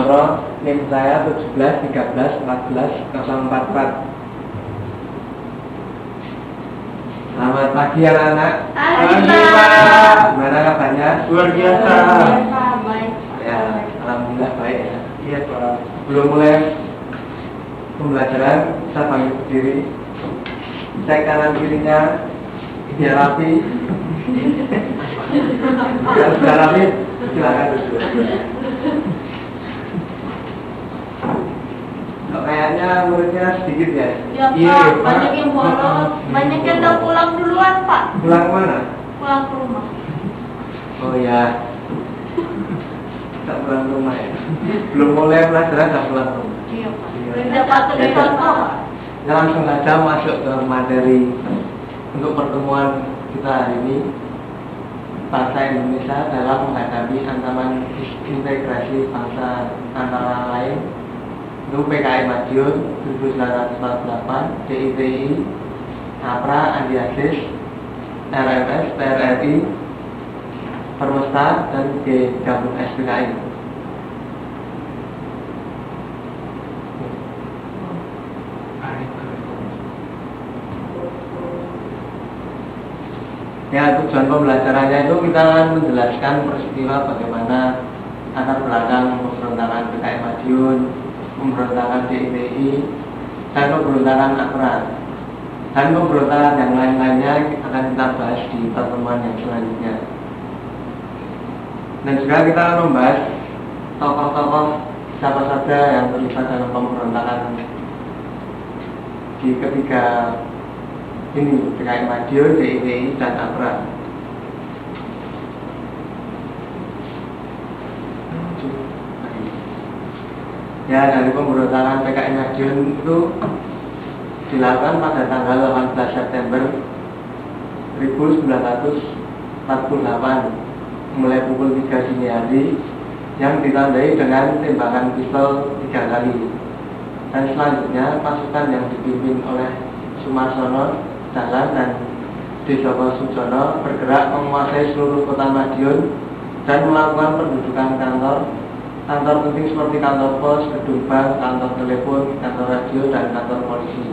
Kuntoro, NIM saya 17131444. Selamat pagi anak-anak. Pagi Pak. Gimana kabarnya? Luar biasa. Baik. Ya, alhamdulillah baik ya. Iya Pak. Belum mulai pembelajaran, saya panggil berdiri. Cek kanan kirinya, biar rapi. Kalau sudah rapi, silakan duduk. Kok kayaknya muridnya sedikit ya? Ya Iya, Pak, Pak. banyak yang bolos, banyak yang udah pulang duluan Pak. Pulang kemana? Pulang ke rumah. Oh ya, tak pulang ke rumah ya. Belum mulai pelajaran, tak pulang ke rumah. Iya Pak. Iya. Udah dapat Ya, contoh Pak. Ya, langsung saja masuk ke materi untuk pertemuan kita hari ini. Bangsa Indonesia dalam menghadapi ancaman integrasi bangsa antara lain itu PKI Madiun 1948, DITI, APRA, Andi Aziz, RMS, PRRI, Permesta, dan Gabung SPKI. Ya, tujuan pembelajarannya itu kita akan menjelaskan peristiwa bagaimana latar belakang pemberontakan PKI Madiun, pemberontakan DITI, dan pemberontakan APRA. Dan pemberontakan yang lain-lainnya akan kita bahas di pertemuan yang selanjutnya. Dan juga kita akan membahas tokoh-tokoh siapa saja yang terlibat dalam pemberontakan di ketiga ini, PKI Madiun, DITI, dan APRA. Ya, dari pemberontakan PKI Madiun itu dilakukan pada tanggal 18 September 1948 mulai pukul 3 dini hari yang ditandai dengan tembakan pistol 3 kali. Dan selanjutnya pasukan yang dipimpin oleh Sumarsono Dahlan dan Djoko Sujono bergerak menguasai seluruh kota Madiun dan melakukan pendudukan kantor penting seperti kantor pos, gedung bank, kantor telepon, kantor radio, dan kantor polisi.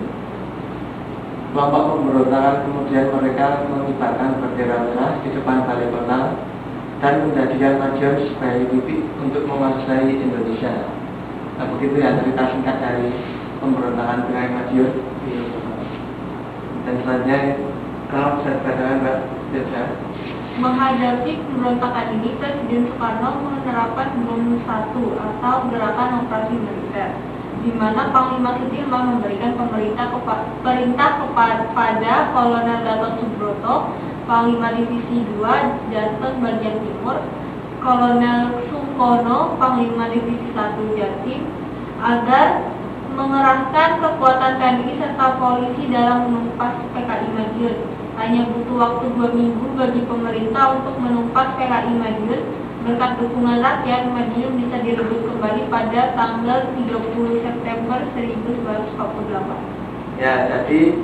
Kelompok pemberontakan kemudian mereka mengibarkan bendera merah di depan balai kota dan menjadikan Madiun sebagai titik untuk menguasai Indonesia. Nah, begitu ya cerita singkat dari pemberontakan PKI Madiun. Dan selanjutnya, kalau bisa dibacakan Mbak Desa. Menghadapi pemberontakan ini, Presiden Soekarno menerapkan Bom 1 atau Gerakan Operasi Militer, di mana Panglima Sudirman memberikan perintah kepada Kolonel Gatot Subroto, Panglima Divisi 2 Jateng bagian Timur, Kolonel Sungkono, Panglima Divisi 1 Jatim, agar mengerahkan kekuatan TNI serta polisi dalam menumpas PKI Madiun. Hanya butuh waktu 2 minggu bagi pemerintah untuk menumpas PKI Madiun. Berkat dukungan rakyat, Madiun bisa direbut kembali pada tanggal 30 September 1948. Ya, jadi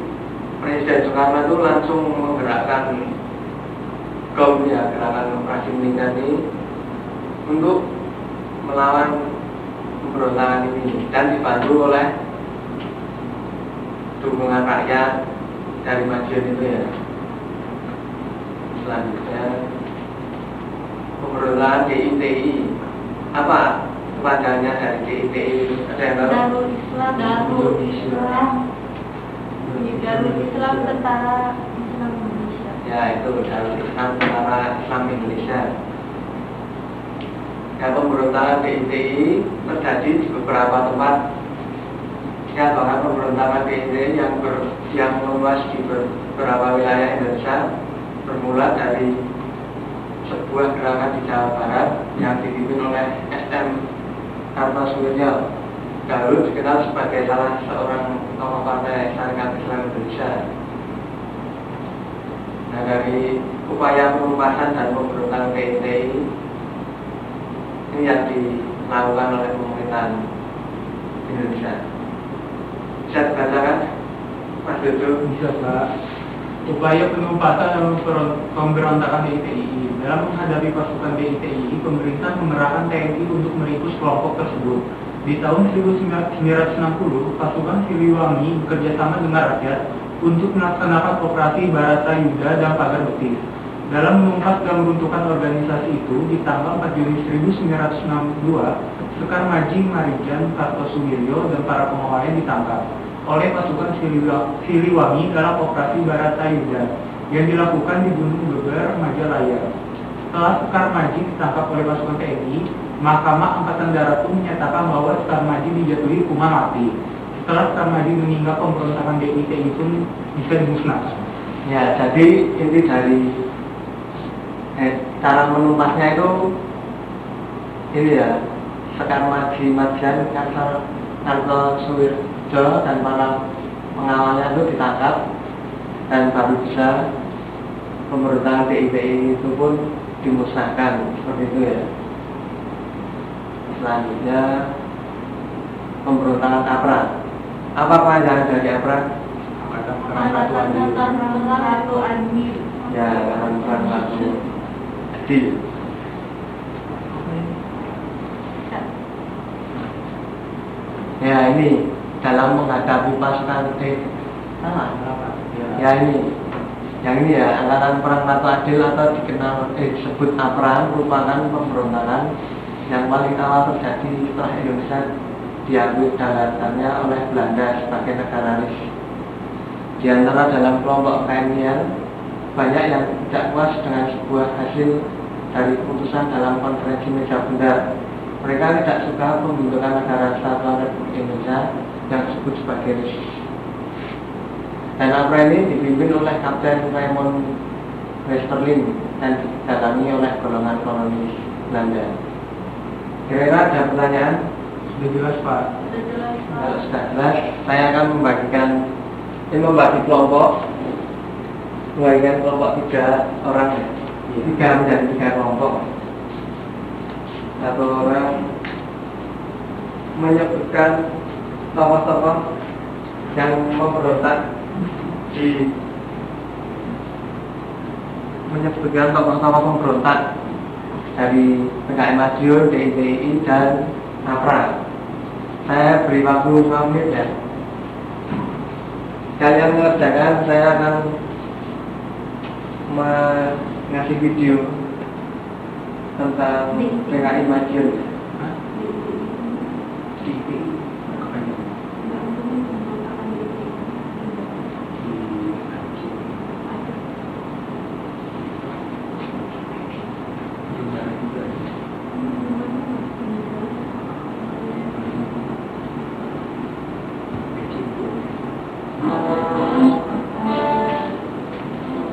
Presiden Soekarno itu langsung menggerakkan GOM, ya, Gerakan Operasi Militer ini untuk melawan pemberontakan ini dan dibantu oleh dukungan rakyat dari Madiun itu ya. Selanjutnya pemberontakan DITI. Apa kepanjangannya dari DITI? Ada yang tahu? Darul Islam. Darul Islam Tentara Islam Indonesia. Ya, itu Darul Islam Tentara Islam Indonesia. Ya, pemberontakan DITI terjadi di beberapa tempat. Ya, bahkan pemberontakan DITI yang meluas di beberapa wilayah Indonesia bermula dari sebuah gerakan di Jawa Barat yang dipimpin oleh SM Kartosuwiryo, dahulu dikenal sebagai salah seorang tokoh Partai Syarikat Islam Indonesia. Nah, dari upaya penumpasan dan pemberontakan DITI ini yang dilakukan oleh pemerintahan Indonesia. Bisa dibacakan, Mas Dodo? Bisa Pak. Upaya penumpasan dan pemberontakan DITII. Dalam menghadapi pasukan DITII, pemerintah mengerahkan TNI untuk meringkus kelompok tersebut. Di tahun 1960, pasukan Siliwangi bekerjasama dengan rakyat untuk melaksanakan operasi Baratayuda dan Pagar Betis. Dalam menumpas dan meruntuhkan organisasi itu, di tanggal 4 Juni 1962, Sekar Majing Marijan Kartosuwiryo dan para pengawalnya ditangkap oleh pasukan Siliwangi dalam operasi Baratayuda yang dilakukan di Gunung Beber, Majalaya. Setelah Sekar Majing ditangkap oleh pasukan TNI, Mahkamah Angkatan Darat pun menyatakan bahwa Sekar Majing dijatuhi hukuman mati. Setelah Sekar Majing meninggal, pemberontakan DITII pun bisa dimusnahkan. Ya, jadi inti dari cara menumpasnya itu ini ya, Sekar Majing Marijan Kartosuwiryo dan para pengawalnya itu ditangkap dan baru bisa pemberontakan DITII itu pun dimusnahkan, seperti itu ya. Selanjutnya pemberontakan APRA. Apa panjangan dari APRA? Angkatan Perang Ratu Adil. Ya, Angkatan Perang Ratu Adil. Ya, ini dalam menghadapi pasukan ya ini yang ini ya, Angkatan Perang Ratu Adil atau dikenal disebut APRA merupakan pemberontakan yang paling awal terjadi setelah Indonesia diambil dalatannya oleh Belanda sebagai negaranis. Di antara dalam kelompok keilmuan, banyak yang tidak puas dengan sebuah hasil dari keputusan dalam konferensi meja bundar. Mereka tidak suka pembentukan negara kesatuan Republik Indonesia yang disebut sebagai RIS. Dan APRA ini dipimpin oleh Kapten Raymond Westerling dan didatangi oleh golongan kolonis Belanda. Kira-kira ada pertanyaan? Sudah jelas, Pak. Kalau sudah jelas, saya akan membagi kelompok, membagikan kelompok 3 orang ya. 3 menjadi 3 kelompok. Satu orang menyebutkan tokoh-tokoh yang memberontak menyebutkan tokoh-tokoh pemberontak dari PKI Madiun, DITII dan APRA. Saya beri waktu 5 menit ya. Kalian mengerjakan, saya akan mengasih video tentang PKI Madiun.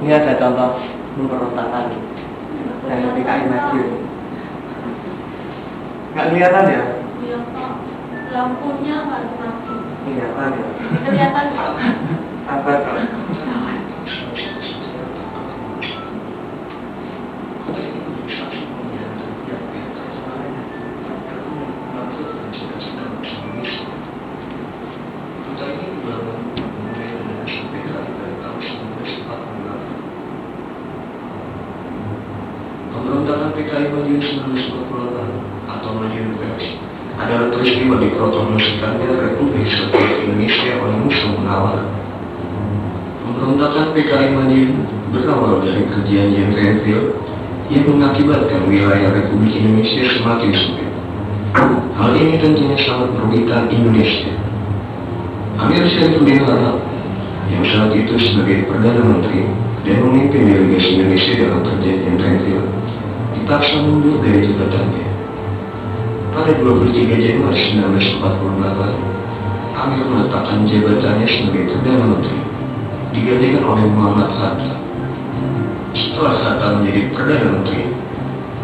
Ini ada contoh pemberontakan dari PKI Madiun. Nggak kelihatan ya? Iya, Pak. Lampunya nggak mati. Kelihatan ya? Kelihatan, Pak. Apa kok? Pemberontakan PKI Madiun 1948 atau Madiun PKI adalah peristiwa diproklamasikannya Republik Kesatuan Indonesia oleh musuh menawar. Pemberontakan PKI Madiun berawal dari perjanjian Renville yang mengakibatkan wilayah Republik Indonesia semakin sempit. Hal ini tentunya sangat merugikan Indonesia. Amir Syaifuddin Harahap yang saat itu sebagai Perdana Menteri dan memimpin delegasi Indonesia dalam perjanjian Renville dipaksa mundur dari jabatannya. Pada 23 Januari 1948, Amir meletakkan jabatannya sebagai Perdana Menteri, digantikan oleh Muhammad Hatta. Setelah Hatta menjadi Perdana Menteri,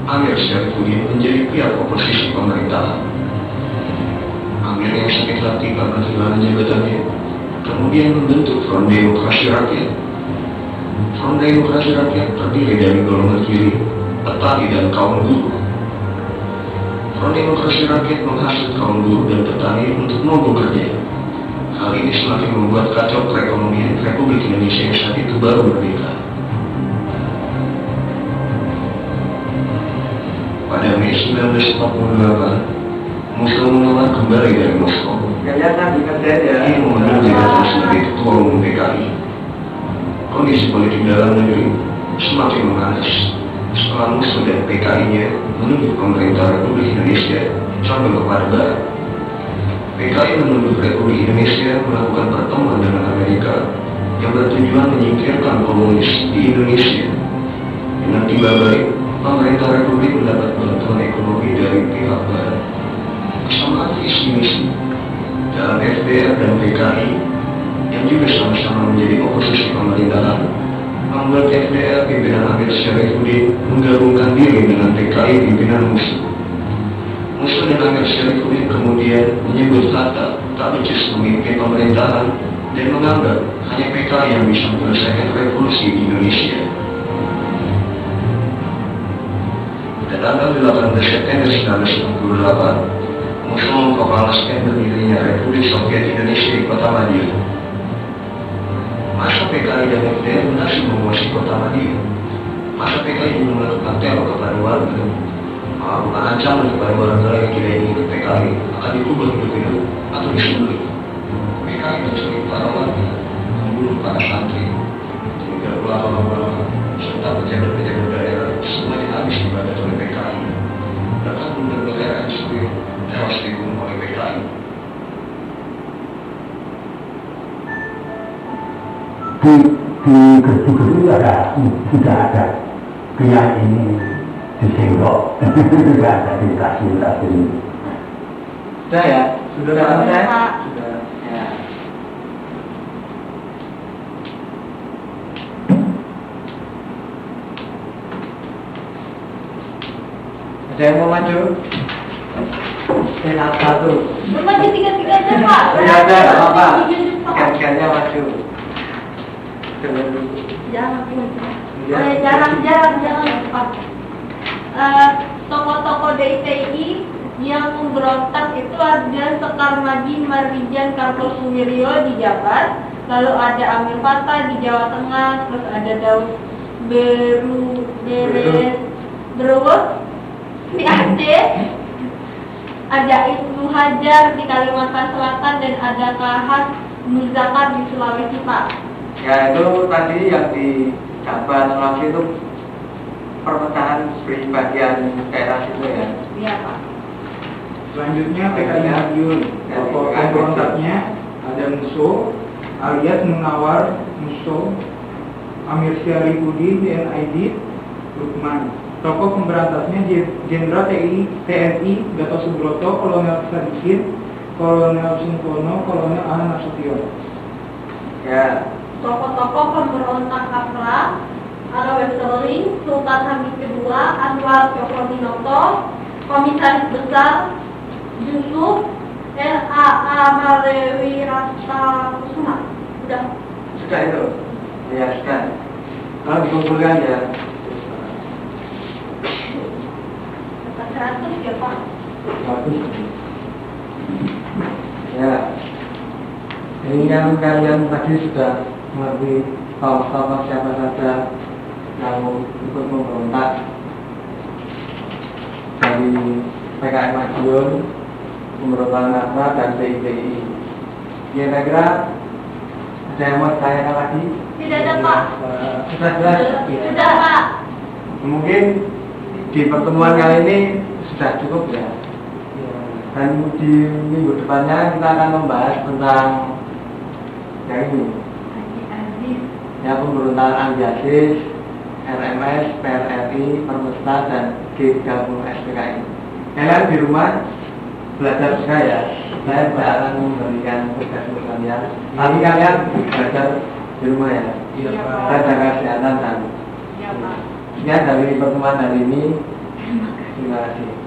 Amir Syaifuddin menjadi pihak oposisi pemerintahan. Amir yang sakit hati karena kehilangan jabatannya, kemudian membentuk Front Demokrasi Rakyat. Front Demokrasi Rakyat terdiri dari golongan kiri, petani dan kaum buruh. Front Demokrasi Rakyat menghasut kaum buruh dan petani untuk mogok kerja. Hal ini semakin membuat kacau perekonomian Republik Indonesia yang saat itu baru merdeka. Pada Mei 1948, Musso menolak kembali dari Moskow. Kelihatan di kerja ya. Ia memenuhi jabatan sebagai Ketua Umum PKI. Kondisi politik dalam negeri semakin memanas setelah Musso dan PKI-nya menunjuk pemerintah Republik Indonesia condong kepada Barat. PKI menuntut Republik Indonesia melakukan pertemuan dengan Amerika yang bertujuan menyingkirkan komunis di Indonesia. Dengan timbal balik, pemerintah Republik mendapat bantuan ekonomi dari pihak Barat. Kesamaan visi misi dalam FDR dan PKI yang juga sama-sama menjadi oposisi pemerintahan membuat FDR pimpinan Amir Syarifuddin menggabungkan diri dengan PKI pimpinan Musso. Musso dan Amir Syarifuddin kemudian menyebut Hatta tak becus memimpin pemerintahan dan menganggap hanya PKI yang bisa menyelesaikan revolusi di Indonesia. Pada tanggal 18 September 1968, Musso memproklamasikan berdirinya Republik Soviet Indonesia di kota Madiun. Masa PKI dan FDR berhasil menguasai kota Madiun. Masa PKI juga melakukan teror kepada warga, melakukan ancaman kepada warga yang tidak ingin ikut PKI akan dikubur hidup-hidup atau disembelih. PKI menculik para warga, membunuh para santri, hingga ulama-ulama serta pejabat-pejabat daerah semuanya habis dibabat oleh PKI. Bahkan bendera Insulir tewas dibunuh oleh PKI. Di Gresik sudah ada pihak ini disenggok, tidak ada dikasih. Sudah ya? Sudah selesai? Pak. Sudah. Ya. Ada yang mau maju? Satu. Maju tiga-tiga aja, Pak. Tidak ada, nggak apa-apa. Ditunjuk, Pak. Tiga-tiganya maju. Jangan, Ya. jangan, Pak. Tokoh-tokoh DITI yang memberontak itu ada Sekar Madi, Mardijan, Karto Suwiryo di Jabar, lalu ada Amir Fattah di Jawa Tengah, terus ada Daud Berus di Aceh, ada Ibnu Hajar di Kalimantan Selatan, dan ada Kahas Muzakar di Sulawesi, Pak. Ya itu tadi yang di Jabar Sulawesi itu perpecahan bagian daerah situ ya. Iya, Pak. Selanjutnya PKI Madiun. Tokoh pemberontaknya ada Musso alias Munawar Musso, Amir Syarifuddin dan Aidit Lukman. Tokoh pemberantasnya Jenderal TNI Gatot Subroto, Kolonel Sadikin, Kolonel Sungkono, Kolonel Ahmad Nasution. Ya. Tokoh-tokoh pemberontak Kapra, Alawet Sterling, Sultan Hamid II, Anwar Dinoto, Komisaris Besar Yusuf, LAA Malewi Rasta Kusuma. Sudah itu. Ya sudah. Kalau dikumpulkan ya. Kata 100 ya, Pak. Bagus. Ya. Ini kan kalian tadi sudah mengerti tokoh-tokoh siapa saja yang ikut memberontak dari PKI Madiun, pemberontakan Kapra dan PIPI. Kira-kira ada yang mau ditanyakan lagi? Tidak ada, Pak. Sudah jelas? Sudah, Pak. Mungkin di pertemuan kali ini sudah cukup ya. Dan di minggu depannya kita akan membahas tentang yang ini, ya, pemberontakan Anjasis, RMS, PRRI, Permesta, dan G30 SPKI. Kalian di rumah belajar juga ya. Saya tidak akan memberikan tugas untuk kalian, tapi kalian belajar di rumah ya. Iya, Pak. Saya jaga kesehatan dan Iya, Pak. sekian dari pertemuan hari ini. Terima kasih.